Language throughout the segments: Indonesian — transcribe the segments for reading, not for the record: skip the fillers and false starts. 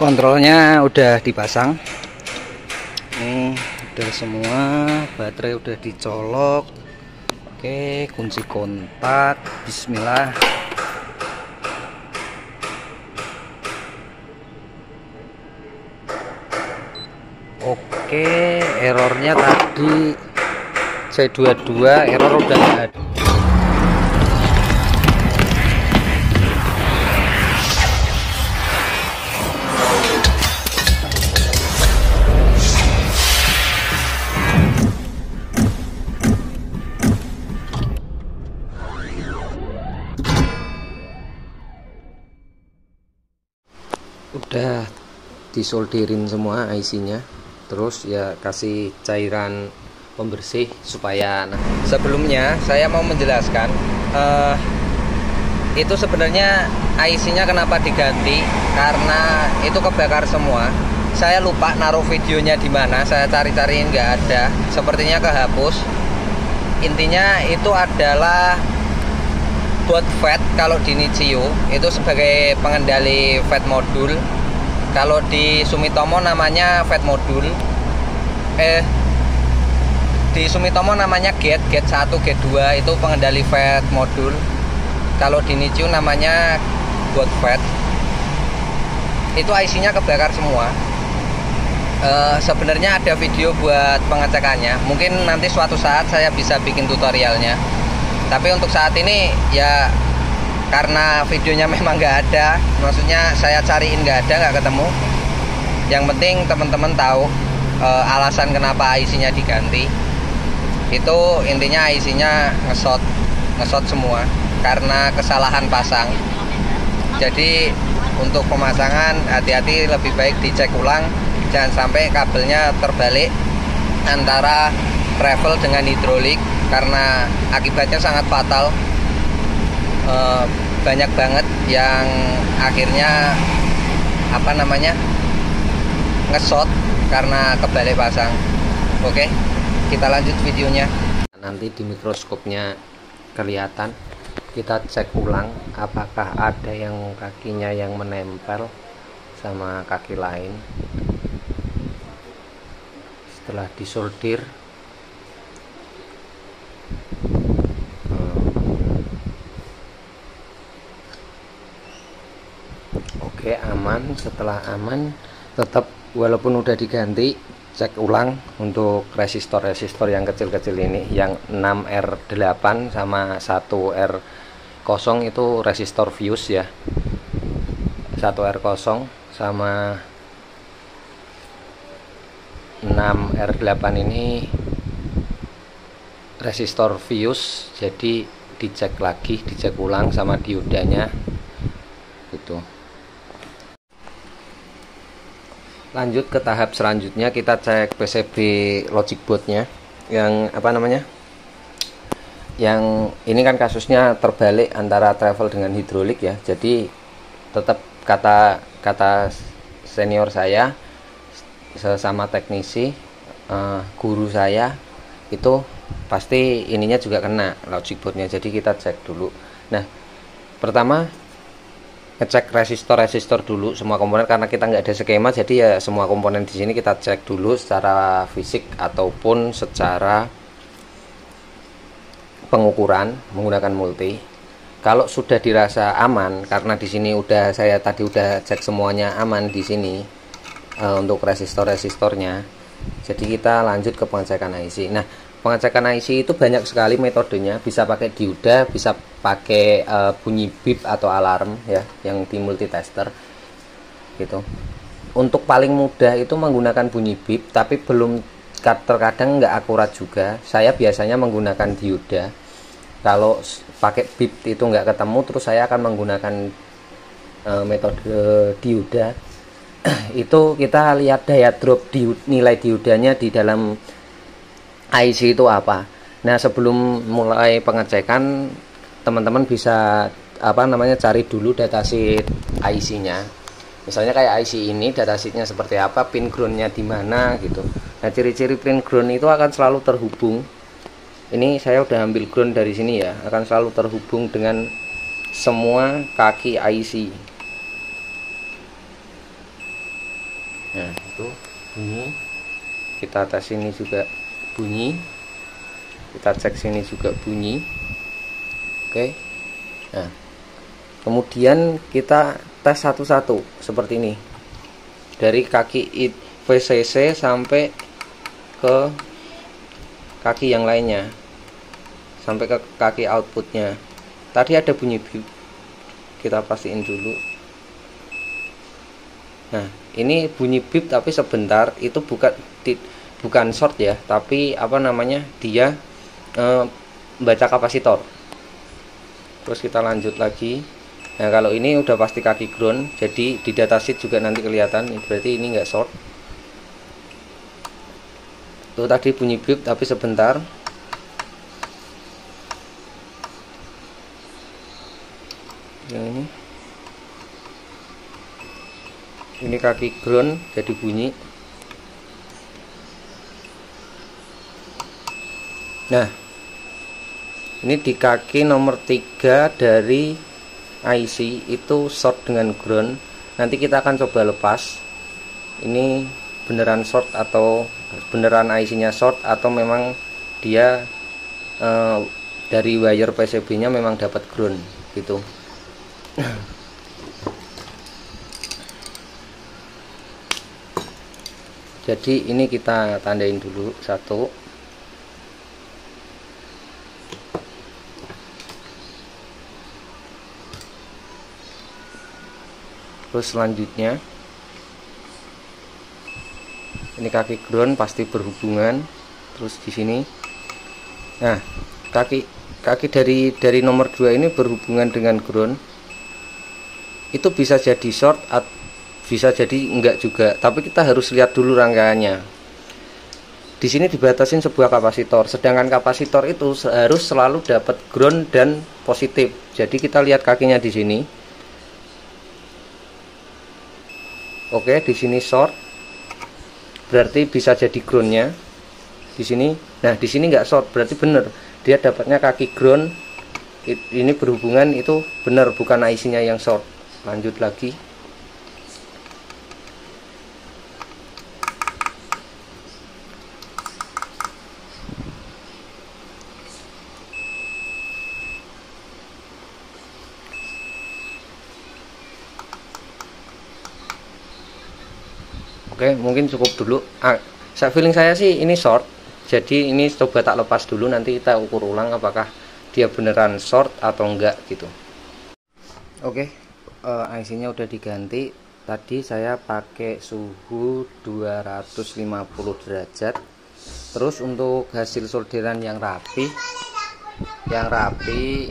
Kontrolnya udah dipasang. Ini udah semua, baterai udah dicolok. Oke, kunci kontak. Bismillah. Oke, errornya tadi C22, error udah nggak ada. Udah disolderin semua IC-nya, terus ya kasih cairan pembersih supaya. Nah, sebelumnya saya mau menjelaskan itu sebenarnya IC-nya kenapa diganti, karena itu kebakar semua. Saya lupa naruh videonya di mana, saya cari-cariin nggak ada, sepertinya kehapus. Intinya itu adalah buat FET. Kalau di Nichio itu sebagai pengendali FET modul. Kalau di Sumitomo namanya FET modul. Di Sumitomo namanya gate 1, gate 2 itu pengendali FET modul. Kalau di Nichio namanya buat FET. Itu IC-nya kebakar semua. Sebenarnya ada video buat pengecekannya. Mungkin nanti suatu saat saya bisa bikin tutorialnya. Tapi untuk saat ini ya karena videonya memang nggak ada, maksudnya saya cariin nggak ada, nggak ketemu. Yang penting teman-teman tahu alasan kenapa IC-nya diganti. Itu intinya IC-nya ngesot semua karena kesalahan pasang. Jadi untuk pemasangan hati-hati, lebih baik dicek ulang, jangan sampai kabelnya terbalik antara travel dengan hidrolik, karena akibatnya sangat fatal. Banyak banget yang akhirnya ngesot karena kebalik pasang. Oke, kita lanjut videonya. Nanti di mikroskopnya kelihatan. Kita cek ulang apakah ada yang kakinya yang menempel sama kaki lain. Setelah disolder, oke, aman. Setelah aman, tetap walaupun udah diganti, cek ulang untuk resistor yang kecil-kecil ini, yang 6R8 sama 1R0 itu resistor fuse ya. 1R0 sama 6R8 ini resistor fuse, jadi dicek lagi, dicek ulang sama diodanya gitu. Lanjut ke tahap selanjutnya, kita cek PCB logic boardnya. Yang yang ini kan kasusnya terbalik antara travel dengan hidrolik ya. Jadi tetap kata senior saya, sesama teknisi, guru saya, itu pasti ininya juga kena logic boardnya. Jadi kita cek dulu. Nah, pertama ngecek resistor dulu semua komponen, karena kita nggak ada skema, jadi ya semua komponen di sini kita cek dulu secara fisik ataupun secara pengukuran menggunakan multi. Kalau sudah dirasa aman, karena di sini saya tadi udah cek semuanya aman di sini untuk resistornya, jadi kita lanjut ke pengecekan IC. Nah, pengecekan IC itu banyak sekali metodenya, bisa pakai dioda, bisa pakai bunyi bip atau alarm ya, yang di multitester gitu. Untuk paling mudah itu menggunakan bunyi bip, tapi terkadang nggak akurat juga. Saya biasanya menggunakan dioda. Kalau pakai bip itu nggak ketemu, terus saya akan menggunakan metode dioda. Itu kita lihat daya drop nilai diodanya di dalam IC itu apa. Nah, sebelum mulai pengecekan, teman-teman bisa cari dulu datasheet IC-nya. Misalnya kayak IC ini, datasheetnya seperti apa, pin groundnya di mana gitu. Nah, ciri-ciri pin ground itu akan selalu terhubung. Ini saya udah ambil ground dari sini ya, akan selalu terhubung dengan semua kaki IC. Nah itu bunyi, kita tes sini juga bunyi, kita cek sini juga bunyi. Oke, nah kemudian kita tes satu-satu seperti ini, dari kaki VCC sampai ke kaki yang lainnya, sampai ke kaki outputnya. Tadi ada bunyi bip, kita pastiin dulu. Nah ini bunyi bip tapi sebentar, itu bukan short ya, tapi apa namanya, dia baca kapasitor. Terus kita lanjut lagi. Nah kalau ini udah pasti kaki ground, jadi di datasheet juga nanti kelihatan, berarti ini enggak short. Tuh tadi bunyi bip tapi sebentar. Yang ini kaki ground jadi bunyi. Nah ini di kaki nomor 3 dari IC itu short dengan ground. Nanti kita akan coba lepas ini beneran short atau beneran IC nya short, atau memang dia dari wire PCB nya memang dapat ground gitu. Jadi ini kita tandain dulu satu. Terus selanjutnya ini kaki ground pasti berhubungan. Terus di sini, nah kaki dari nomor 2 ini berhubungan dengan ground. Itu bisa jadi short, bisa jadi enggak juga. Tapi kita harus lihat dulu rangkaiannya. Di sini dibatasin sebuah kapasitor, sedangkan kapasitor itu harus selalu dapat ground dan positif. Jadi kita lihat kakinya di sini. Oke, di sini short, berarti bisa jadi groundnya di sini. Nah di sini nggak short, berarti bener dia dapatnya kaki ground. Ini berhubungan, itu bener, bukan IC nya yang short. Lanjut lagi. Oke, mungkin cukup dulu. Feeling saya sih ini short, jadi ini coba tak lepas dulu, nanti kita ukur ulang apakah dia beneran short atau enggak gitu. Oke, IC nya udah diganti. Tadi saya pakai suhu 250 derajat. Terus untuk hasil solderan yang rapi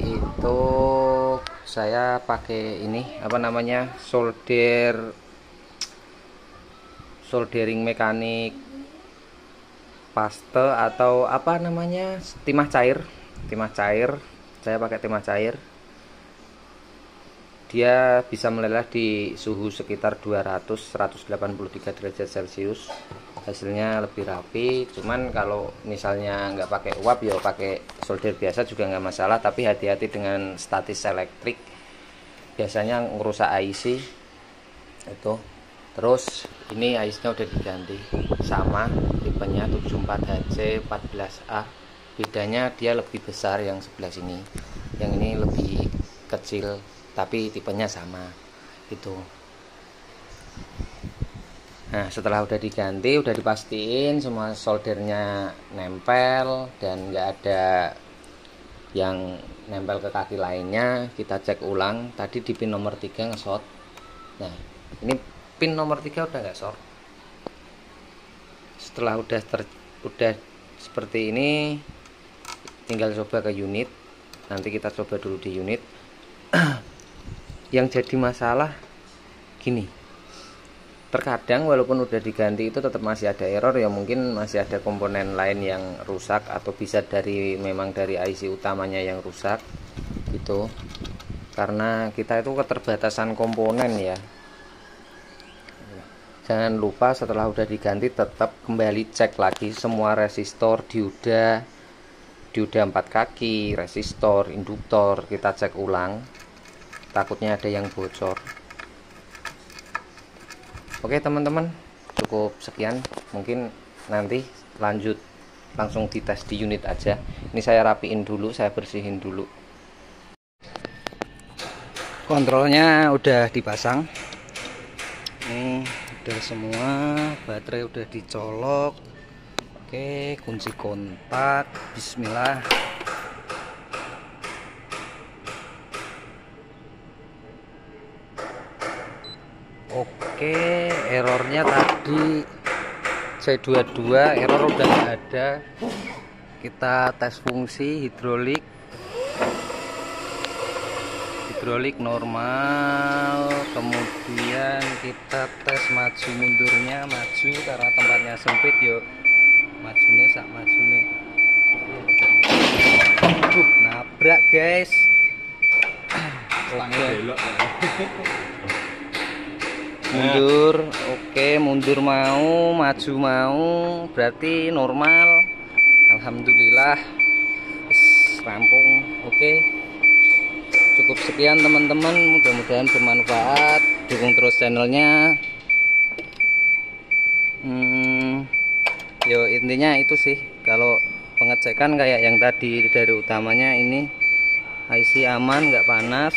itu saya pakai ini apa namanya, soldering mekanik paste atau apa namanya, timah cair. Saya pakai timah cair, dia bisa meleleh di suhu sekitar 183 derajat Celcius. Hasilnya lebih rapi. Cuman kalau misalnya nggak pakai uap ya pakai solder biasa juga nggak masalah, tapi hati-hati dengan statis elektrik, biasanya ngerusak IC itu. Terus ini IC-nya udah diganti, sama tipenya 74HC14A. Bedanya dia lebih besar yang sebelah sini, yang ini lebih kecil, tapi tipenya sama gitu. Nah setelah udah diganti, udah dipastiin semua soldernya nempel dan nggak ada yang nempel ke kaki lainnya, kita cek ulang. Tadi di pin nomor 3 nge-short. Nah ini pin nomor 3 udah nggak short. Setelah udah seperti ini, tinggal coba ke unit. Nanti kita coba dulu di unit. Yang jadi masalah gini, terkadang walaupun udah diganti itu tetap masih ada error ya, mungkin masih ada komponen lain yang rusak, atau bisa memang dari IC utamanya yang rusak gitu. Karena kita itu keterbatasan komponen ya. Jangan lupa setelah udah diganti tetap kembali cek lagi semua resistor, dioda 4 kaki, resistor, induktor, kita cek ulang. Takutnya ada yang bocor. Oke teman-teman, cukup sekian, mungkin nanti langsung dites di unit aja. Ini saya rapiin dulu, saya bersihin dulu. Kontrolnya udah dipasang, ini udah semua, baterai udah dicolok. Oke, kunci kontak, bismillah. Oke, errornya tadi C22, error udah nggak ada. Kita tes fungsi hidrolik normal, kemudian kita tes maju mundurnya, maju karena tempatnya sempit, yuk maju nih, sak maju nih. Nabrak guys. Oke. Mundur, oke, mundur mau, maju mau, berarti normal. Alhamdulillah, rampung. Oke, cukup sekian teman-teman, mudah-mudahan bermanfaat. Dukung terus channelnya. Yo, intinya itu sih. Kalau pengecekan kayak yang tadi, dari utamanya ini IC aman, nggak panas.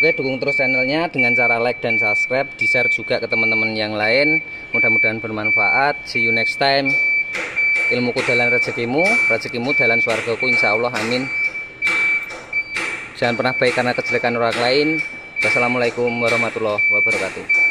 Oke, dukung terus channelnya dengan cara like dan subscribe, di-share juga ke teman-teman yang lain. Mudah-mudahan bermanfaat. See you next time. Ilmuku dalam rezekimu, rezekimu dalam swargaku, insya Allah, amin. Jangan pernah baik karena kejelekan orang lain. Wassalamualaikum warahmatullahi wabarakatuh.